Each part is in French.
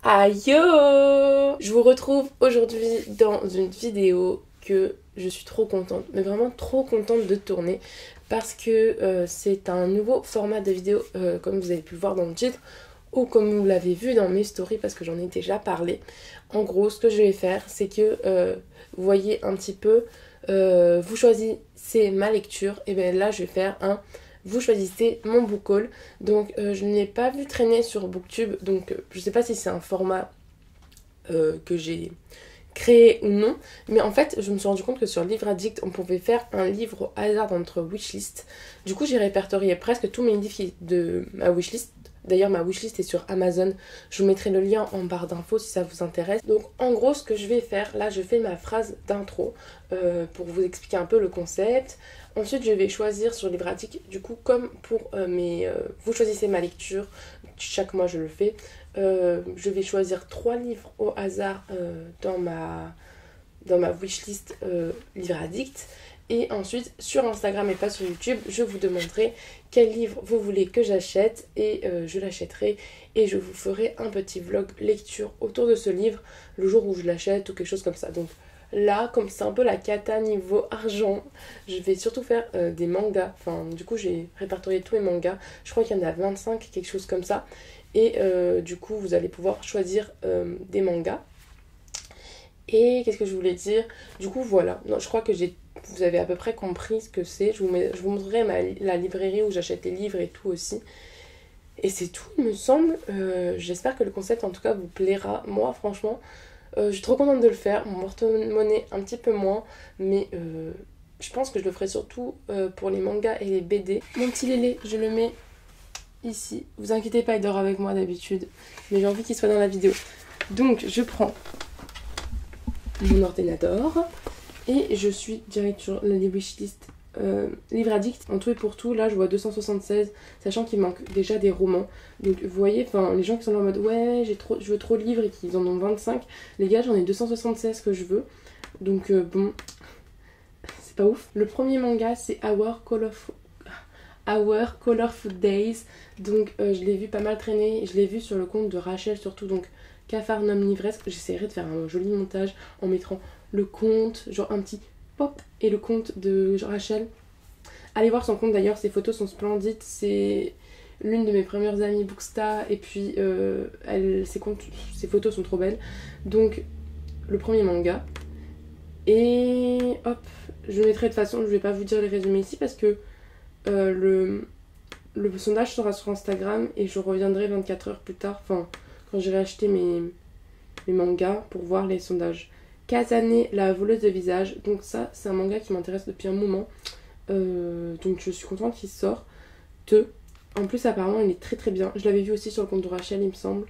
Aïe! Je vous retrouve aujourd'hui dans une vidéo que je suis trop contente, mais vraiment trop contente de tourner parce que c'est un nouveau format de vidéo comme vous avez pu le voir dans le titre ou comme vous l'avez vu dans mes stories parce que j'en ai déjà parlé. En gros, ce que je vais faire, c'est que vous voyez un petit peu, vous choisissez ma lecture et bien là je vais faire un vous choisissez mon book haul. Donc je ne l'ai pas vu traîner sur Booktube, donc je sais pas si c'est un format que j'ai créé ou non, mais en fait je me suis rendu compte que sur Livre Addict on pouvait faire un livre au hasard dans notre wishlist. Du coup j'ai répertorié presque tous mes livres de ma wishlist. D'ailleurs ma wishlist est sur Amazon, je vous mettrai le lien en barre d'infos si ça vous intéresse. Donc en gros ce que je vais faire, là je fais ma phrase d'intro pour vous expliquer un peu le concept. Ensuite je vais choisir sur Livre Addict, du coup comme pour vous choisissez ma lecture, chaque mois je le fais. Je vais choisir 3 livres au hasard dans ma wishlist Livre Addict. Et ensuite, sur Instagram et pas sur YouTube, je vous demanderai quel livre vous voulez que j'achète et je l'achèterai. Et je vous ferai un petit vlog lecture autour de ce livre le jour où je l'achète ou quelque chose comme ça. Donc là, comme c'est un peu la cata niveau argent, je vais surtout faire des mangas. Enfin, du coup, j'ai répertorié tous mes mangas. Je crois qu'il y en a 25, quelque chose comme ça. Et du coup, vous allez pouvoir choisir des mangas. Et qu'est-ce que je voulais dire? Du coup, voilà. Non, je crois que vous avez à peu près compris ce que c'est. Je vous montrerai la librairie où j'achète les livres et tout aussi. Et c'est tout, il me semble. J'espère que le concept, en tout cas, vous plaira. Moi, franchement, je suis trop contente de le faire. Mon porte-monnaie un petit peu moins. Mais je pense que je le ferai surtout pour les mangas et les BD. Mon petit lélé, je le mets ici. Vous inquiétez pas, il dort avec moi d'habitude. Mais j'ai envie qu'il soit dans la vidéo. Donc, je prends mon ordinateur et je suis direct sur la wishlist Livre Addict. En tout et pour tout, là je vois 276, sachant qu'il manque déjà des romans. Donc vous voyez, enfin les gens qui sont là en mode ouais je veux trop de livres et qu'ils en ont 25, les gars j'en ai 276 que je veux. Donc bon, c'est pas ouf. Le premier manga c'est Our Colorful Days. Donc je l'ai vu pas mal traîner, je l'ai vu sur le compte de Rachel surtout, donc Capharnaüm Livresque. J'essaierai de faire un joli montage en mettant le compte, genre un petit pop, et le compte de Rachel. Allez voir son compte d'ailleurs, ses photos sont splendides, c'est l'une de mes premières amies Booksta, et puis ses photos sont trop belles. Donc le premier manga. Et hop, je mettrai de toute façon, je vais pas vous dire les résumés ici parce que le sondage sera sur Instagram et je reviendrai 24 heures plus tard, enfin quand j'irai acheter mes mangas pour voir les sondages. Kazane, la voleuse de visage, donc ça c'est un manga qui m'intéresse depuis un moment, donc je suis contente qu'il sorte. En plus apparemment il est très très bien, je l'avais vu aussi sur le compte de Rachel il me semble.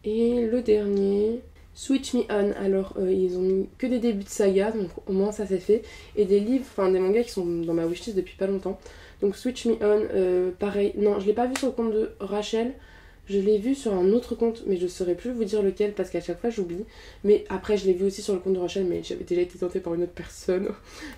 Et le dernier, Switch Me On, alors ils ont mis que des débuts de saga, donc au moins ça c'est fait, et des livres, enfin des mangas qui sont dans ma wishlist depuis pas longtemps. Donc Switch Me On, pareil, non je l'ai pas vu sur le compte de Rachel, je l'ai vu sur un autre compte, mais je saurais plus vous dire lequel parce qu'à chaque fois j'oublie. Mais après je l'ai vu aussi sur le compte de Rachel, mais j'avais déjà été tentée par une autre personne.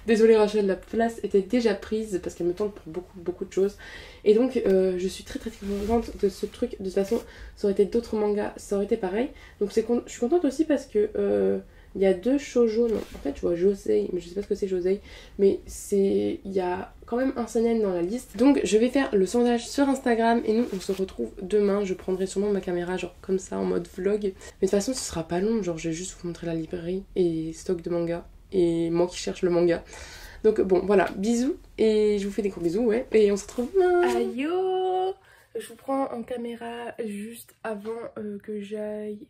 Désolée Rachel, la place était déjà prise parce qu'elle me tente pour beaucoup de choses. Et donc je suis très contente de ce truc. De toute façon, ça aurait été d'autres mangas, ça aurait été pareil. Donc je suis contente aussi parce que il y a 2 shoujo, non, en fait je vois Josei, mais je sais pas ce que c'est Josei, mais il y a quand même un seinen dans la liste. Donc je vais faire le sondage sur Instagram et nous on se retrouve demain. Je prendrai sûrement ma caméra genre comme ça en mode vlog, mais de toute façon ce sera pas long, genre je vais juste vous montrer la librairie et stock de manga et moi qui cherche le manga. Donc bon voilà, bisous et je vous fais des gros bisous, ouais, et on se retrouve demain. Aïe, je vous prends en caméra juste avant que j'aille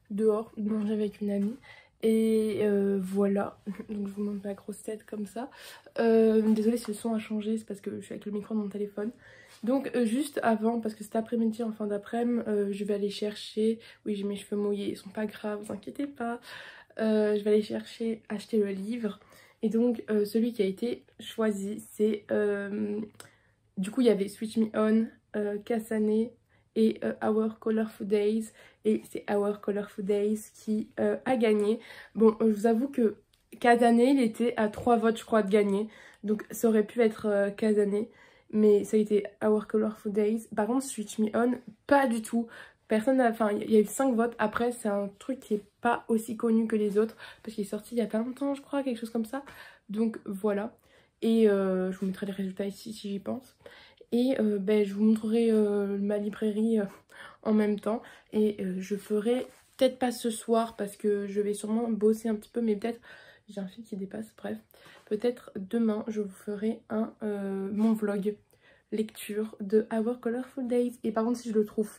dehors manger avec une amie. Et voilà, donc je vous montre ma grosse tête comme ça. Désolée si le son a changé, c'est parce que je suis avec le micro de mon téléphone. Donc juste avant, parce que cet après-midi, en fin d'après-midi, je vais aller chercher... Oui, j'ai mes cheveux mouillés, ils sont pas graves, vous inquiétez pas. Je vais aller acheter le livre. Et donc celui qui a été choisi, c'est... du coup, il y avait Switch Me On, Kasane et Our Colorful Days. Et c'est Our Colorful Days qui a gagné. Bon, je vous avoue que Kazane, il était à 3 votes, je crois, de gagner. Donc ça aurait pu être Kazane. Mais ça a été Our Colorful Days. Par contre, Switch Me On, pas du tout. Personne n'a... Enfin, il y a eu 5 votes. Après, c'est un truc qui est pas aussi connu que les autres. Parce qu'il est sorti il y a pas longtemps, je crois, quelque chose comme ça. Donc, voilà. Et je vous mettrai les résultats ici, si j'y pense. Et ben, je vous montrerai ma librairie en même temps. Et je ferai, peut-être pas ce soir, parce que je vais sûrement bosser un petit peu. Mais peut-être, j'ai un fil qui dépasse, bref. Peut-être demain, je vous ferai mon vlog lecture de Our Colorful Days. Et par contre, si je le trouve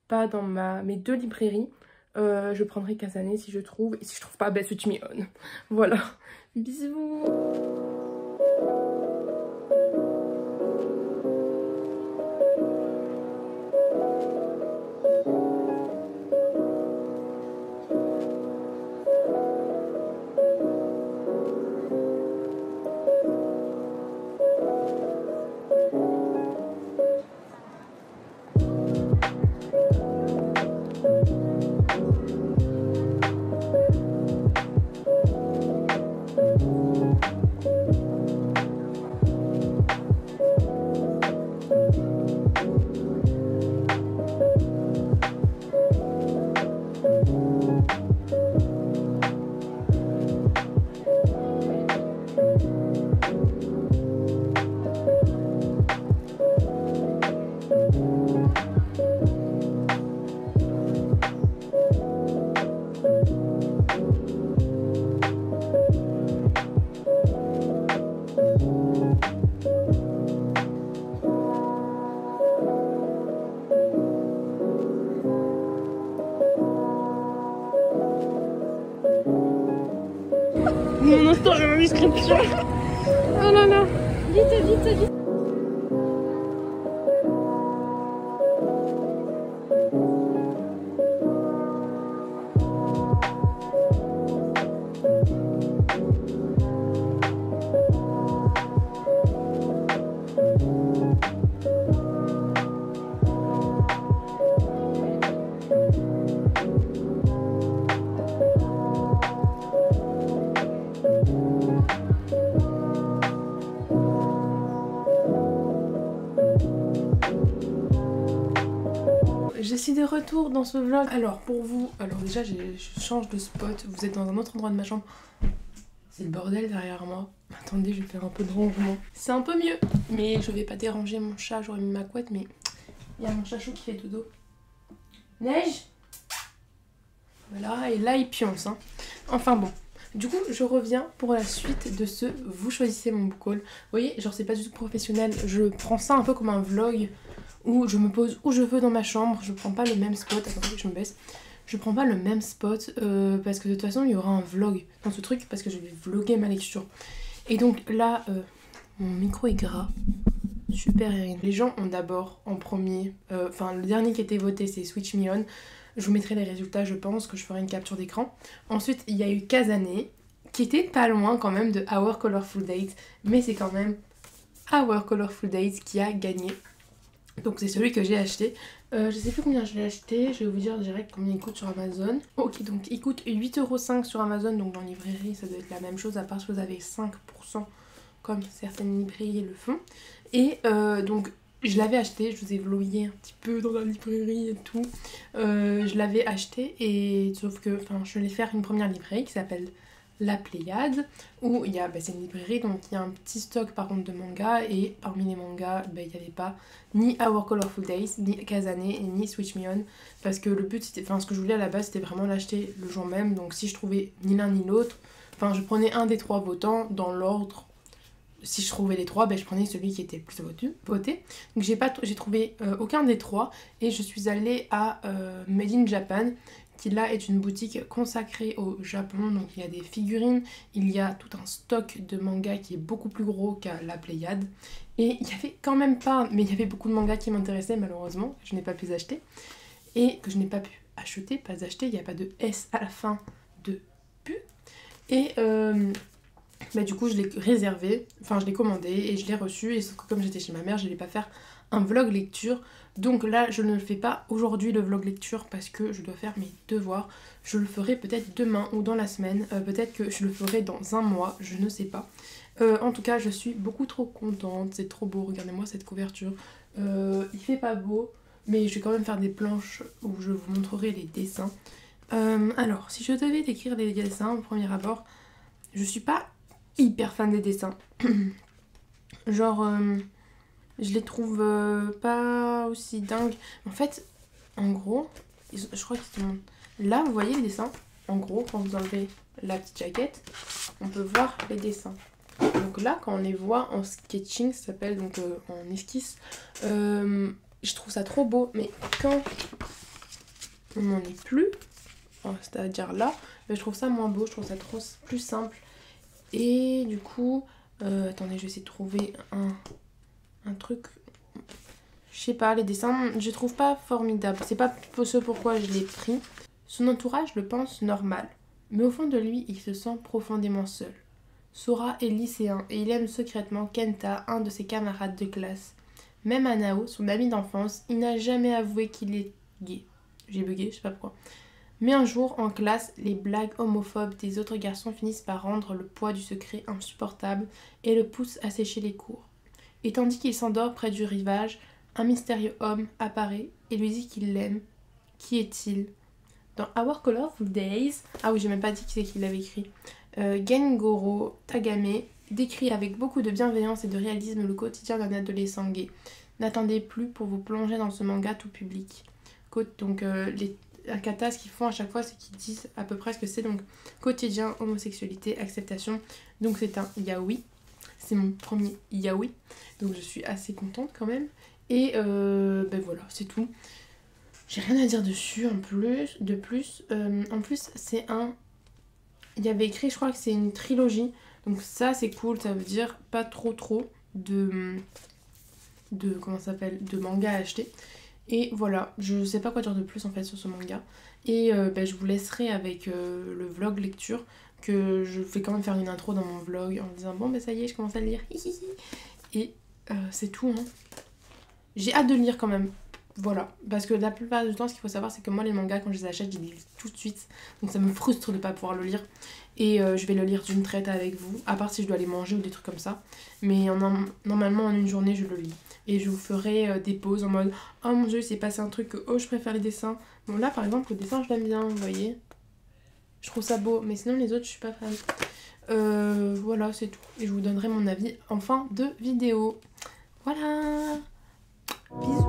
pas dans mes 2 librairies, je prendrai Casane si je trouve. Et si je trouve pas, ben Switch Me On. Voilà. Bisous. Mon instant, j'ai ma inscription. Oh là là. Vite, vite, vite. Je suis de retour dans ce vlog. Alors pour vous, alors déjà je change de spot. Vous êtes dans un autre endroit de ma chambre. C'est le bordel derrière moi. Attendez, je vais faire un peu de rangement. C'est un peu mieux, mais je vais pas déranger mon chat. J'aurais mis ma couette, mais il y a mon chachou qui fait dodo. Neige. Voilà, et là il pionce, hein. Enfin bon. Du coup, je reviens pour la suite de ce vous choisissez mon book haul. Vous voyez, genre c'est pas du tout professionnel. Je prends ça un peu comme un vlog où je me pose où je veux dans ma chambre. Je prends pas le même spot. Attendez que je me baisse. Je prends pas le même spot parce que de toute façon il y aura un vlog dans ce truc parce que je vais vlogger ma lecture. Et donc là, mon micro est gras. Super Erin. Les gens ont d'abord en premier, enfin le dernier qui a été voté c'est Switch Me On. Je vous mettrai les résultats, je pense que je ferai une capture d'écran. Ensuite il y a eu Casane qui était pas loin quand même de Our Colorful Days, mais c'est quand même Our Colorful Days qui a gagné. Donc c'est celui que j'ai acheté. Je sais plus combien je l'ai acheté, je vais vous dire direct combien il coûte sur Amazon. Ok, donc il coûte 8,5€ sur Amazon, donc dans librairie ça doit être la même chose, à part si vous avez 5% comme certaines librairies le font. Et donc je l'avais acheté, je vous ai vlogué un petit peu dans la librairie et tout. Je l'avais acheté et sauf que je vais faire une première librairie qui s'appelle La Pléiade, où il y a, c'est une librairie, donc il y a un petit stock par contre de mangas, et parmi les mangas, il n'y avait pas ni Our Colorful Days, ni Casane, ni Switch Me On, parce que le but, c'était, ce que je voulais à la base, c'était vraiment l'acheter le jour même, donc si je trouvais ni l'un ni l'autre, je prenais un des 3 votants dans l'ordre. Si je trouvais les 3, je prenais celui qui était le plus voté. Donc j'ai trouvé aucun des 3 et je suis allée à Made in Japan, qui là est une boutique consacrée au Japon. Donc il y a des figurines, il y a tout un stock de mangas qui est beaucoup plus gros qu'à la Pléiade. Et il y avait quand même pas, mais il y avait beaucoup de mangas qui m'intéressaient malheureusement, que je n'ai pas pu acheter. Et que je n'ai pas pu acheter, il n'y a pas de S à la fin de pu. Et du coup je l'ai réservé, je l'ai commandé et je l'ai reçu, et sauf que comme j'étais chez ma mère, je n'allais pas faire un vlog lecture, donc là je ne le fais pas aujourd'hui le vlog lecture parce que je dois faire mes devoirs. Je le ferai peut-être demain ou dans la semaine, peut-être que je le ferai dans un mois, je ne sais pas. En tout cas je suis beaucoup trop contente, c'est trop beau, regardez-moi cette couverture. Il fait pas beau, Mais je vais quand même faire des planches où je vous montrerai les dessins. Alors, si je devais décrire les dessins au premier abord, je suis pas hyper fan des dessins. Genre, je les trouve pas aussi dingues. En fait, en gros, je crois qu'ils sont... Là, vous voyez les dessins. En gros, quand vous enlevez la petite jaquette, on peut voir les dessins. Donc là, quand on les voit en sketching, ça s'appelle donc en esquisse, je trouve ça trop beau. Mais quand on n'en est plus, c'est-à-dire là, je trouve ça moins beau, je trouve ça plus simple. Et du coup, attendez, je vais essayer de trouver un truc. Je sais pas, les dessins, je les trouve pas formidables. C'est pas ce pourquoi je l'ai pris. Son entourage le pense normal, mais au fond de lui, il se sent profondément seul. Sora est lycéen et il aime secrètement Kenta, un de ses camarades de classe. Même Anao, son ami d'enfance, il n'a jamais avoué qu'il est gay. J'ai bugué, je sais pas pourquoi. Mais un jour, en classe, les blagues homophobes des autres garçons finissent par rendre le poids du secret insupportable et le poussent à sécher les cours. Et tandis qu'il s'endort près du rivage, un mystérieux homme apparaît et lui dit qu'il l'aime. Qui est-il? Dans Our Colorful Days, ah oui, j'ai même pas dit qui c'est qui l'avait écrit, Gengoro Tagame décrit avec beaucoup de bienveillance et de réalisme le quotidien d'un adolescent gay. N'attendez plus pour vous plonger dans ce manga tout public. Donc les Akata, ce qu'ils font à chaque fois, c'est qu'ils disent à peu près ce que c'est. Donc quotidien, homosexualité, acceptation. Donc c'est un yaoi. C'est mon premier yaoi. Donc je suis assez contente quand même. Et ben voilà, c'est tout. J'ai rien à dire dessus en plus. En plus, c'est un... Il y avait écrit, je crois que c'est une trilogie. Donc ça, c'est cool. Ça veut dire pas trop de comment ça s'appelle, de manga à acheter. Et voilà, je sais pas quoi dire de plus en fait sur ce manga. Et ben, je vous laisserai avec le vlog lecture, que je vais quand même faire une intro dans mon vlog en disant bon ben ça y est, je commence à le lire. Et c'est tout, hein. J'ai hâte de le lire quand même. Voilà, parce que la plupart du temps, ce qu'il faut savoir, c'est que moi, les mangas, quand je les achète, je les lis tout de suite. Donc ça me frustre de ne pas pouvoir le lire. Et je vais le lire d'une traite avec vous, à part si je dois aller manger ou des trucs comme ça. Mais normalement, en une journée, je le lis. Et je vous ferai des pauses en mode « Oh mon dieu, il s'est passé un truc, oh, je préfère les dessins. » Bon, là, par exemple, le dessin, je l'aime bien, vous voyez. Je trouve ça beau, mais sinon, les autres, je suis pas fan. Voilà, c'est tout. Et je vous donnerai mon avis en fin de vidéo. Voilà. Bisous.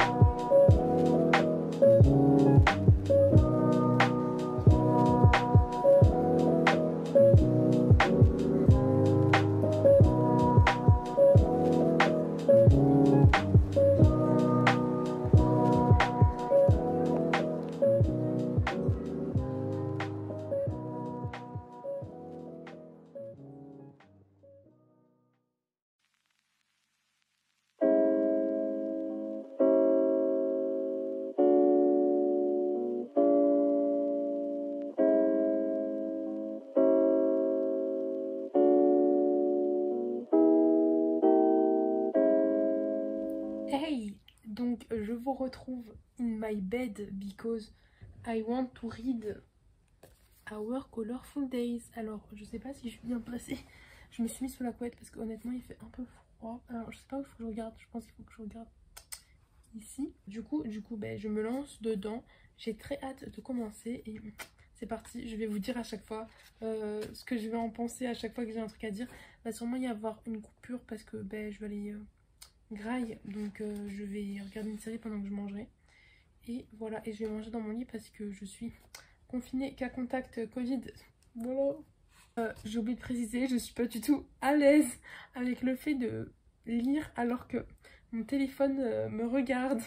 Hey, donc je vous retrouve in my bed because I want to read Our Colorful Days. Alors, je sais pas si je suis bien placée. Je me suis mise sous la couette parce qu'honnêtement, il fait un peu froid. Alors, je sais pas où il faut que je regarde. Je pense qu'il faut que je regarde ici. Du coup, ben, je me lance dedans. J'ai très hâte de commencer et c'est parti. Je vais vous dire à chaque fois ce que je vais en penser à chaque fois que j'ai un truc à dire. Il va sûrement y avoir une coupure parce que ben, je vais aller... graille, donc je vais regarder une série pendant que je mangerai. Et voilà, et je vais manger dans mon lit parce que je suis confinée cas contact Covid. Voilà. J'ai oublié de préciser, je suis pas du tout à l'aise avec le fait de lire alors que mon téléphone me regarde.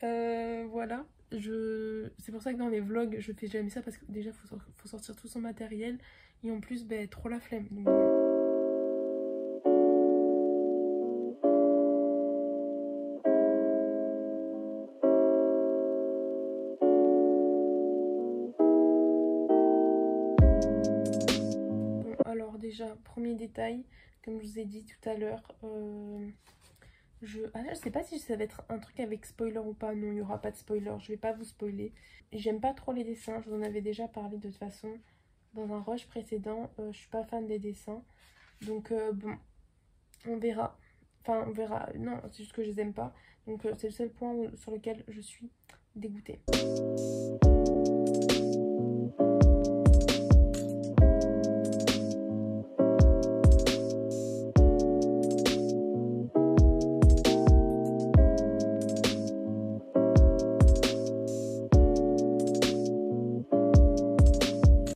Voilà. C'est pour ça que dans les vlogs je fais jamais ça parce que déjà faut sortir tout son matériel et en plus ben, trop la flemme. Donc, alors déjà, premier détail, comme je vous ai dit tout à l'heure, je sais pas si ça va être un truc avec spoiler ou pas. Non, il n'y aura pas de spoiler, je vais pas vous spoiler. J'aime pas trop les dessins, je vous en avais déjà parlé de toute façon dans un rush précédent. Je suis pas fan des dessins, donc bon, on verra. Enfin, on verra, non, c'est juste que je les aime pas. Donc c'est le seul point sur lequel je suis dégoûtée.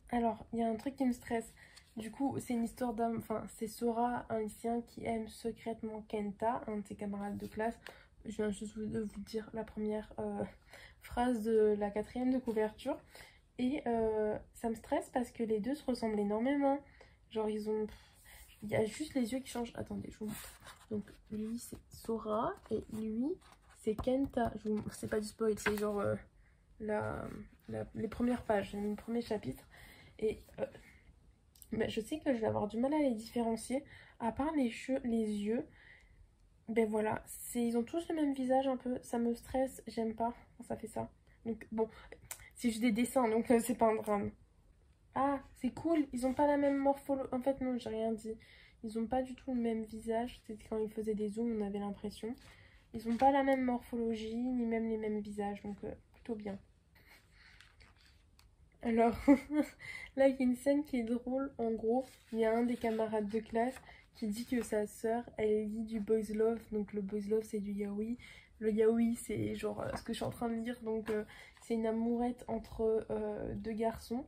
Alors, il y a un truc qui me stresse. Du coup, c'est une histoire d'homme. Enfin, c'est Sora, un lycéen qui aime secrètement Kenta, un de ses camarades de classe. Je viens juste de vous dire la première phrase de la 4e de couverture. Et ça me stresse parce que les deux se ressemblent énormément. Genre, ils ont... Il y a juste les yeux qui changent. Attendez, je vous montre. Donc, lui, c'est Sora. Et lui, c'est Kenta. C'est pas du spoil, c'est genre les premières pages, les premiers chapitres. Et ben, je sais que je vais avoir du mal à les différencier. À part les yeux. Ben voilà, ils ont tous le même visage un peu. Ça me stresse, j'aime pas quand ça fait ça. Donc bon, c'est juste des dessins, donc c'est pas un drame. Ah, c'est cool, ils ont pas la même morphologie. En fait, non, j'ai rien dit. Ils ont pas du tout le même visage. C'était quand ils faisaient des zooms, on avait l'impression. Ils ont pas la même morphologie, ni même les mêmes visages, donc plutôt bien. Alors, là, il y a une scène qui est drôle. En gros, il y a un des camarades de classe qui dit que sa sœur, elle lit du boys love. Donc, le boys love, c'est du yaoi. Le yaoi, c'est genre ce que je suis en train de lire. Donc, c'est une amourette entre deux garçons.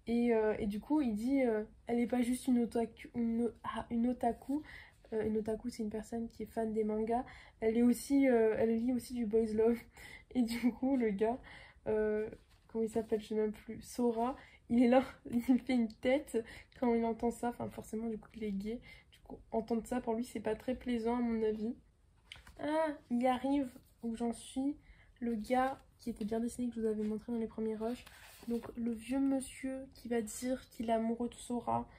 Et du coup, il dit, elle n'est pas juste une otaku. Une otaku, c'est une personne qui est fan des mangas. Elle lit aussi du boys love. Et du coup, le gars... comment il s'appelle, je sais même plus, Sora, il est là, il fait une tête quand il entend ça, enfin forcément du coup il est gay, du coup entendre ça pour lui c'est pas très plaisant à mon avis. Ah, il arrive où j'en suis, le gars qui était bien dessiné que je vous avais montré dans les premiers rushs, donc le vieux monsieur qui va dire qu'il est amoureux de Sora,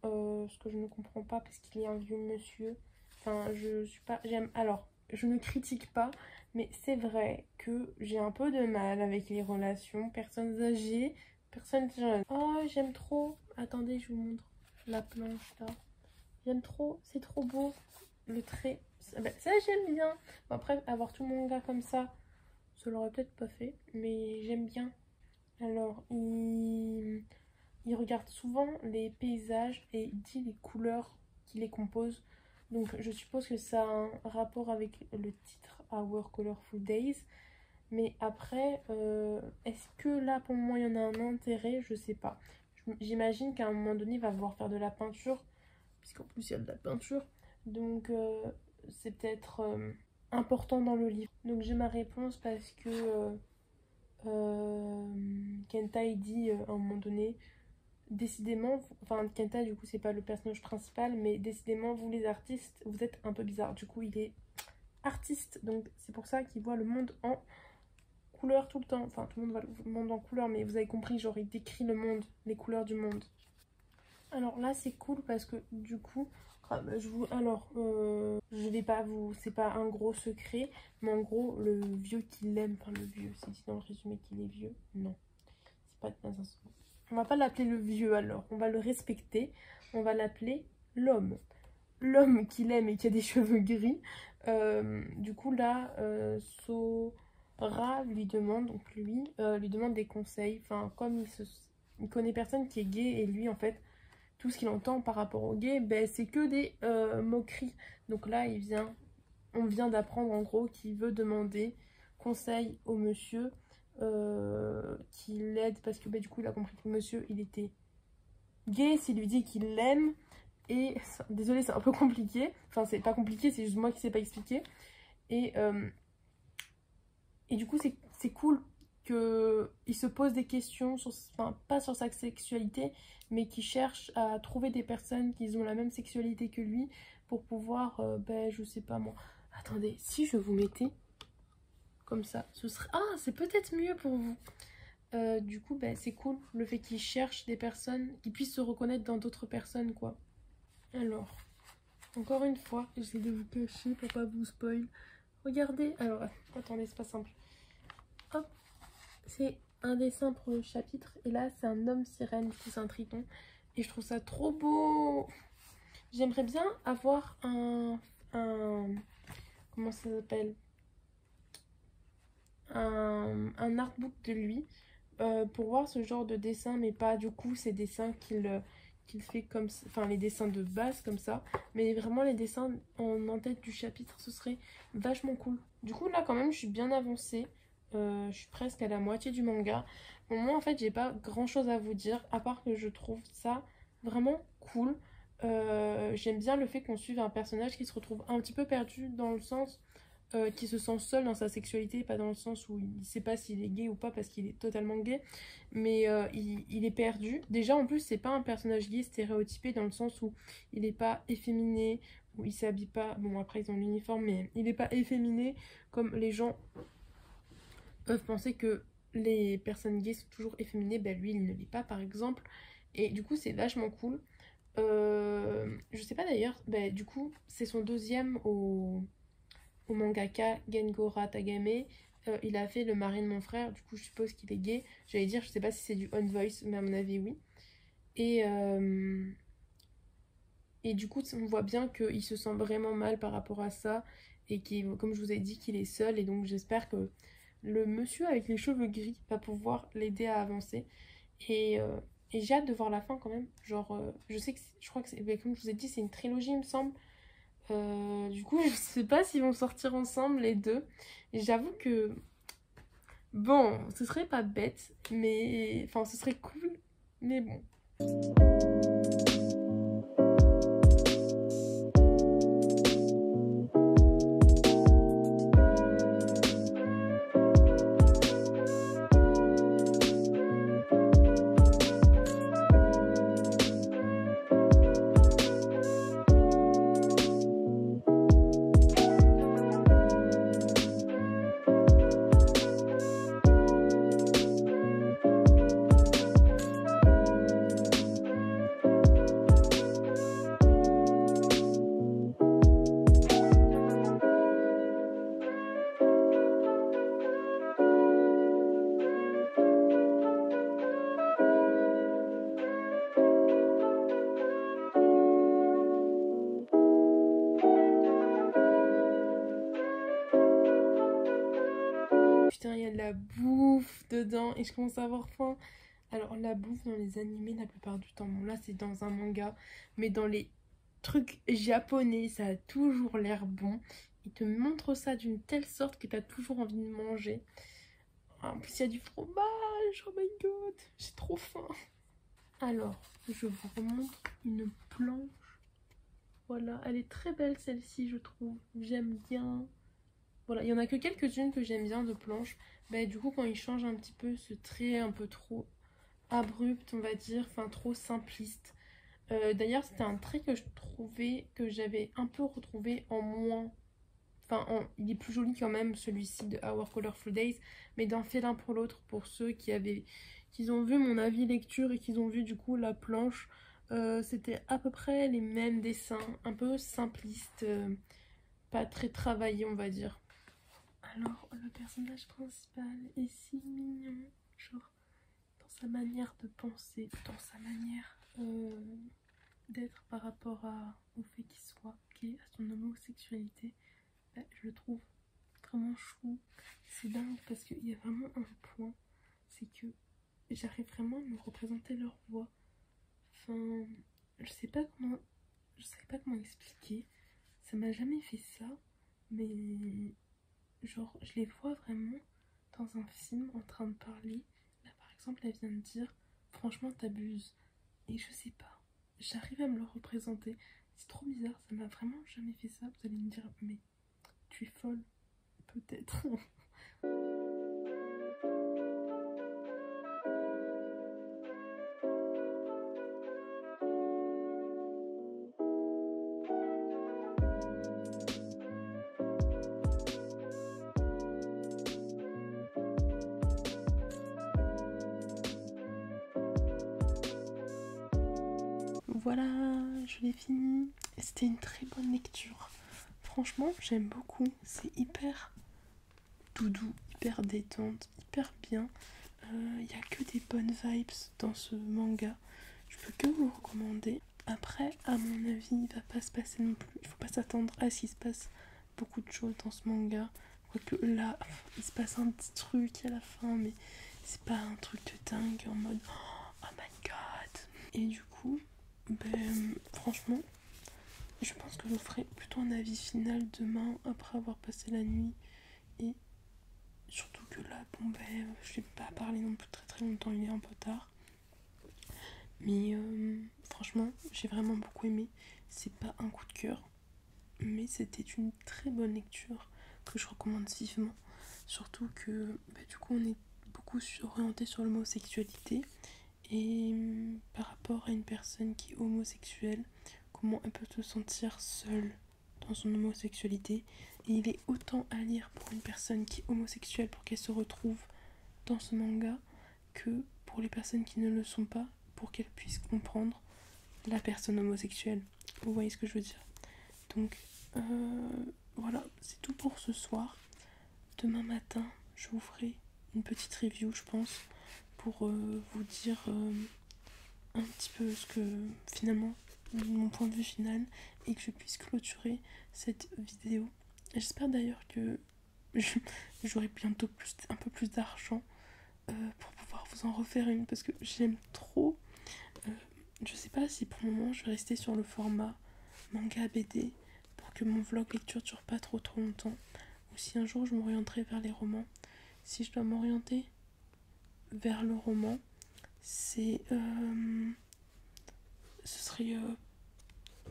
ce que je ne comprends pas parce qu'il est un vieux monsieur, enfin je suis pas, alors je ne critique pas, mais c'est vrai que j'ai un peu de mal avec les relations personnes âgées, personnes jeunes. Oh, j'aime trop. Attendez, je vous montre la planche là. J'aime trop, c'est trop beau. Le trait, ça j'aime bien. Bon, après, avoir tout mon manga comme ça l'aurait peut-être pas fait, mais j'aime bien. Alors, il regarde souvent les paysages et il dit les couleurs qui les composent. Donc je suppose que ça a un rapport avec le titre Our Colorful Days. Mais après, est-ce que là pour le moment il y en a un intérêt? Je sais pas. J'imagine qu'à un moment donné il va vouloir faire de la peinture. Puisqu'en plus il y a de la peinture. Donc c'est peut-être important dans le livre. Donc j'ai ma réponse parce que Kenta il dit à un moment donné... Décidément, enfin Kenta du coup c'est pas le personnage principal, mais décidément vous les artistes, vous êtes un peu bizarre. Du coup il est artiste, donc c'est pour ça qu'il voit le monde en couleur tout le temps. Enfin tout le monde voit le monde en couleur, mais vous avez compris, genre il décrit le monde, les couleurs du monde. Alors là c'est cool parce que du coup, je vais pas vous, c'est pas un gros secret, mais en gros le vieux qui l'aime, enfin le vieux, c'est dit dans le résumé qu'il est vieux, non, c'est pas dans un secret. On va pas l'appeler le vieux alors, on va le respecter. On va l'appeler l'homme. L'homme qu'il aime et qui a des cheveux gris. Du coup là, Sora lui demande, donc lui demande des conseils. Enfin, comme il connaît personne qui est gay et lui en fait, tout ce qu'il entend par rapport aux gays, ben, c'est que des moqueries. Donc là, on vient d'apprendre en gros qu'il veut demander conseil au monsieur. Qui l'aide parce que bah, du coup il a compris que le monsieur il était gay, s'il lui dit qu'il l'aime et désolé c'est un peu compliqué, enfin c'est pas compliqué, c'est juste moi qui sais pas expliquer et du coup c'est cool qu'il se pose des questions sur, enfin pas sur sa sexualité mais qu'il cherche à trouver des personnes qui ont la même sexualité que lui pour pouvoir ben je sais pas moi, attendez, si je vous mettais comme ça, ce serait... Ah, c'est peut-être mieux pour vous. Du coup, bah, c'est cool le fait qu'ils cherchent des personnes, qu'ils puissent se reconnaître dans d'autres personnes, quoi. Alors, encore une fois, j'essaie de vous cacher pour pas vous spoil. Regardez, alors, attendez, c'est pas simple. Hop, c'est un dessin pour le chapitre, et là, c'est un homme sirène, du coup, c'est un triton. Et je trouve ça trop beau. J'aimerais bien avoir un... Comment ça s'appelle? un artbook de lui pour voir ce genre de dessin, mais pas du coup ces dessins qu'il fait comme ça, enfin les dessins de base comme ça, mais vraiment les dessins en tête du chapitre, ce serait vachement cool. Du coup là quand même je suis bien avancée, je suis presque à la moitié du manga. Bon, moi en fait j'ai pas grand chose à vous dire, à part que je trouve ça vraiment cool. J'aime bien le fait qu'on suive un personnage qui se retrouve un petit peu perdu dans le sens qui se sent seul dans sa sexualité, pas dans le sens où il sait pas s'il est gay ou pas parce qu'il est totalement gay, mais il est perdu. Déjà en plus c'est pas un personnage gay stéréotypé dans le sens où il est pas efféminé, où il s'habille pas, bon après ils ont l'uniforme mais il est pas efféminé comme les gens peuvent penser que les personnes gays sont toujours efféminées, ben lui il ne l'est pas par exemple, et du coup c'est vachement cool. Je sais pas d'ailleurs, ben du coup c'est son deuxième au mangaka Gengora Tagame. Il a fait le mari de mon frère, du coup je suppose qu'il est gay. J'allais dire, je sais pas si c'est du On Voice, mais à mon avis oui. Et, euh, et du coup on voit bien qu'il se sent vraiment mal par rapport à ça. Et comme je vous ai dit, qu'il est seul. Et donc j'espère que le monsieur avec les cheveux gris va pouvoir l'aider à avancer. Et, euh, et j'ai hâte de voir la fin quand même. Genre, je sais que je crois que c'est, comme je vous ai dit, c'est une trilogie il me semble. Du coup, je sais pas s'ils vont sortir ensemble les deux. Et j'avoue que, bon, ce serait pas bête, mais enfin, ce serait cool, mais bon. Putain, il y a de la bouffe dedans et je commence à avoir faim. Alors, la bouffe dans les animés, la plupart du temps, bon là c'est dans un manga, mais dans les trucs japonais, ça a toujours l'air bon. Ils te montrent ça d'une telle sorte que t'as toujours envie de manger. En plus, il y a du fromage, oh my god, j'ai trop faim. Alors, je vous remontre une planche. Voilà, elle est très belle celle-ci, je trouve. J'aime bien. Voilà, il y en a que quelques-unes que j'aime bien de planches. Bah, du coup, quand ils changent un petit peu ce trait un peu trop abrupt, on va dire, enfin trop simpliste. D'ailleurs, c'était un trait que je trouvais que j'avais un peu retrouvé en moins. Enfin, il est plus joli quand même, celui-ci de Our Colorful Days, mais d'un fait l'un pour l'autre, pour ceux qui ont vu mon avis lecture et qui ont vu du coup la planche, c'était à peu près les mêmes dessins, un peu simplistes, pas très travaillés, on va dire. Alors, le personnage principal est si mignon, genre dans sa manière de penser, dans sa manière d'être par rapport au fait qu'il soit gay, à son homosexualité. Je le trouve vraiment chou. C'est dingue parce qu'il y a vraiment un point, c'est que j'arrive vraiment à me représenter leur voix. Enfin, je sais pas comment expliquer. Ça m'a jamais fait ça, mais genre je les vois vraiment dans un film en train de parler. Là par exemple elle vient de dire franchement t'abuses. Et je sais pas, j'arrive à me le représenter. C'est trop bizarre, ça m'a vraiment jamais fait ça. Vous allez me dire mais tu es folle, peut-être. Voilà, je l'ai fini. C'était une très bonne lecture. Franchement, j'aime beaucoup. C'est hyper doudou, hyper détente, hyper bien. Il n'y a que des bonnes vibes dans ce manga. Je peux que vous le recommander. Après, à mon avis, il va pas se passer non plus. Il faut pas s'attendre à ce qu'il se passe beaucoup de choses dans ce manga. Quoique là, il se passe un petit truc à la fin, mais c'est pas un truc de dingue en mode oh my god. Et du coup, franchement, je pense que je vous ferai plutôt un avis final demain après avoir passé la nuit. Et surtout que là, je n'ai pas parlé non plus très très longtemps, il est un peu tard. Mais franchement, j'ai vraiment beaucoup aimé. C'est pas un coup de cœur, mais c'était une très bonne lecture que je recommande vivement. Surtout que du coup, on est beaucoup orienté sur l'homosexualité. Et par rapport à une personne qui est homosexuelle, comment elle peut se sentir seule dans son homosexualité. Et il est autant à lire pour une personne qui est homosexuelle pour qu'elle se retrouve dans ce manga que pour les personnes qui ne le sont pas, pour qu'elles puissent comprendre la personne homosexuelle. Vous voyez ce que je veux dire? Donc voilà, c'est tout pour ce soir. Demain matin, je vous ferai une petite review, je pense, pour vous dire un petit peu ce que finalement mon point de vue final et que je puisse clôturer cette vidéo. J'espère d'ailleurs que j'aurai bientôt un peu plus d'argent pour pouvoir vous en refaire une parce que j'aime trop. Je sais pas si pour le moment je vais rester sur le format manga BD pour que mon vlog lecture dure pas trop longtemps, ou si un jour je m'orienterai vers les romans. Si je dois m'orienter vers le roman, ce serait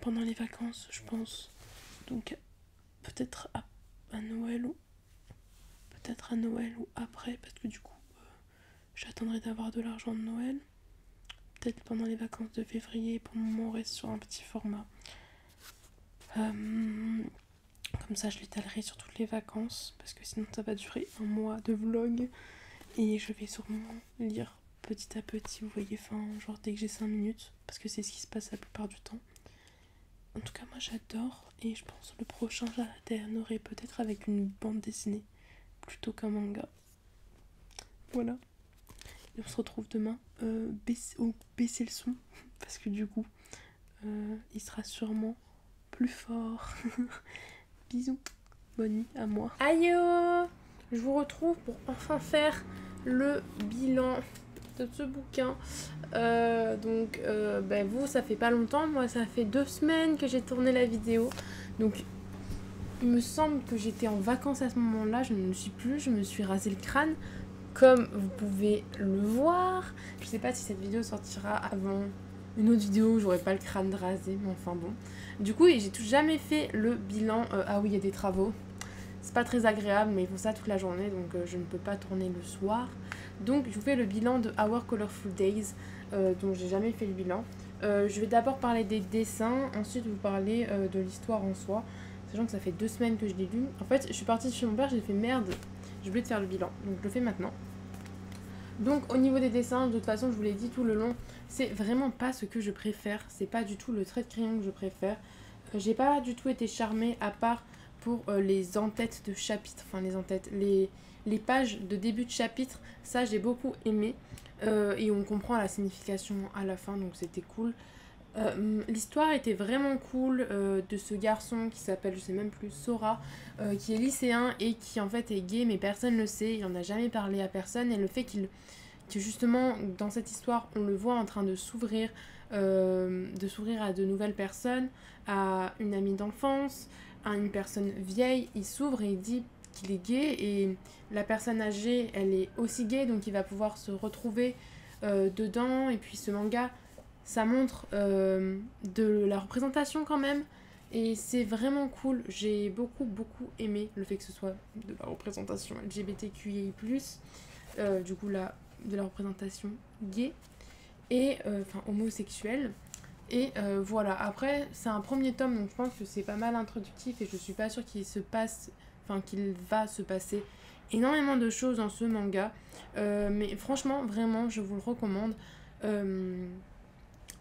pendant les vacances, je pense. Donc peut-être à Noël ou après, parce que du coup j'attendrai d'avoir de l'argent de Noël. Peut-être pendant les vacances de février. Pour le moment on reste sur un petit format. Comme ça je l'étalerai sur toutes les vacances, parce que sinon ça va durer un mois de vlog. Et je vais sûrement lire petit à petit, vous voyez, genre dès que j'ai 5 minutes, parce que c'est ce qui se passe la plupart du temps. En tout cas moi j'adore, et je pense que le prochain j'alternerai peut-être avec une bande dessinée plutôt qu'un manga. Voilà. Et on se retrouve demain. Baissez le son, parce que du coup il sera sûrement plus fort. Bisous, bonne nuit à moi. Aïe, je vous retrouve pour enfin faire le bilan de ce bouquin. Vous, ça fait pas longtemps, moi ça fait 2 semaines que j'ai tourné la vidéo. Donc il me semble que j'étais en vacances à ce moment-là, je ne le suis plus, je me suis rasé le crâne, comme vous pouvez le voir. Je sais pas si cette vidéo sortira avant une autre vidéo où j'aurai pas le crâne rasé, mais enfin bon. Du coup, j'ai jamais fait le bilan. Ah oui, il y a des travaux. C'est pas très agréable, mais ils font ça toute la journée, donc je ne peux pas tourner le soir. Donc je vous fais le bilan de Our Colorful Days, dont j'ai jamais fait le bilan. Je vais d'abord parler des dessins, ensuite vous parler de l'histoire en soi, sachant que ça fait 2 semaines que je l'ai lu. En fait, je suis partie chez mon père, j'ai fait merde, j'ai oublié de faire le bilan, donc je le fais maintenant. Donc au niveau des dessins, de toute façon, je vous l'ai dit tout le long, c'est vraiment pas ce que je préfère, c'est pas du tout le trait de crayon que je préfère. J'ai pas du tout été charmée, à part pour les en-têtes de chapitres, enfin les en-têtes, les pages de début de chapitre, ça j'ai beaucoup aimé. Et on comprend la signification à la fin, donc c'était cool. L'histoire était vraiment cool de ce garçon qui s'appelle, je sais même plus, Sora, qui est lycéen et qui en fait est gay, mais personne ne le sait, il en a jamais parlé à personne. Et le fait que justement dans cette histoire on le voit en train de s'ouvrir à de nouvelles personnes, à une amie d'enfance, à une personne vieille, il s'ouvre et il dit qu'il est gay, et la personne âgée elle est aussi gay, donc il va pouvoir se retrouver dedans. Et puis ce manga, ça montre de la représentation quand même, et c'est vraiment cool. J'ai beaucoup aimé le fait que ce soit de la représentation LGBTQI+, du coup là, de la représentation gay et homosexuelle. Et voilà, après c'est un premier tome, donc je pense que c'est pas mal introductif, et je suis pas sûre qu'il va se passer énormément de choses dans ce manga, mais franchement vraiment je vous le recommande.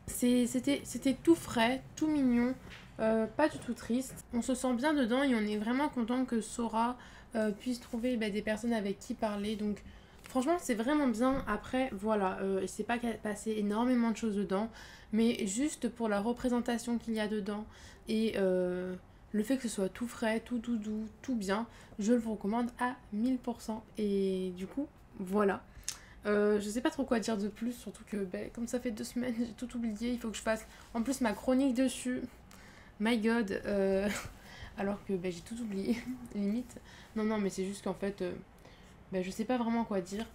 C'était tout frais, tout mignon, pas du tout triste. On se sent bien dedans et on est vraiment content que Sora puisse trouver des personnes avec qui parler. Donc franchement c'est vraiment bien. Après voilà, il s'est pas passé énormément de choses dedans, mais juste pour la représentation qu'il y a dedans et le fait que ce soit tout frais, tout doux, tout bien, je le vous recommande à 1000%. Et du coup, voilà. Je sais pas trop quoi dire de plus, surtout que comme ça fait 2 semaines, j'ai tout oublié, il faut que je fasse en plus ma chronique dessus. My god, alors que j'ai tout oublié, limite. Non, mais c'est juste qu'en fait, je sais pas vraiment quoi dire.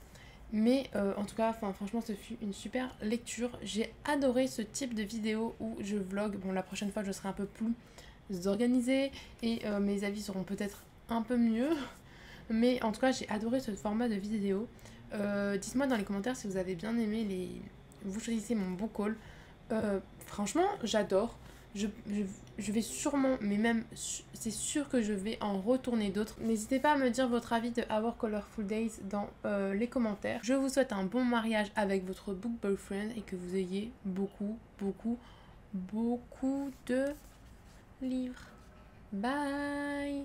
Mais en tout cas, franchement, ce fut une super lecture. J'ai adoré ce type de vidéo où je vlog. Bon, la prochaine fois, je serai un peu plus organisée et mes avis seront peut-être un peu mieux. Mais en tout cas, j'ai adoré ce format de vidéo. Dites-moi dans les commentaires si vous avez bien aimé les... Vous choisissez mon book haul. Franchement, j'adore. Je vais sûrement, mais même c'est sûr que je vais en retourner d'autres. N'hésitez pas à me dire votre avis de Our Colorful Days dans les commentaires. Je vous souhaite un bon mariage avec votre book boyfriend et que vous ayez beaucoup de livres. Bye.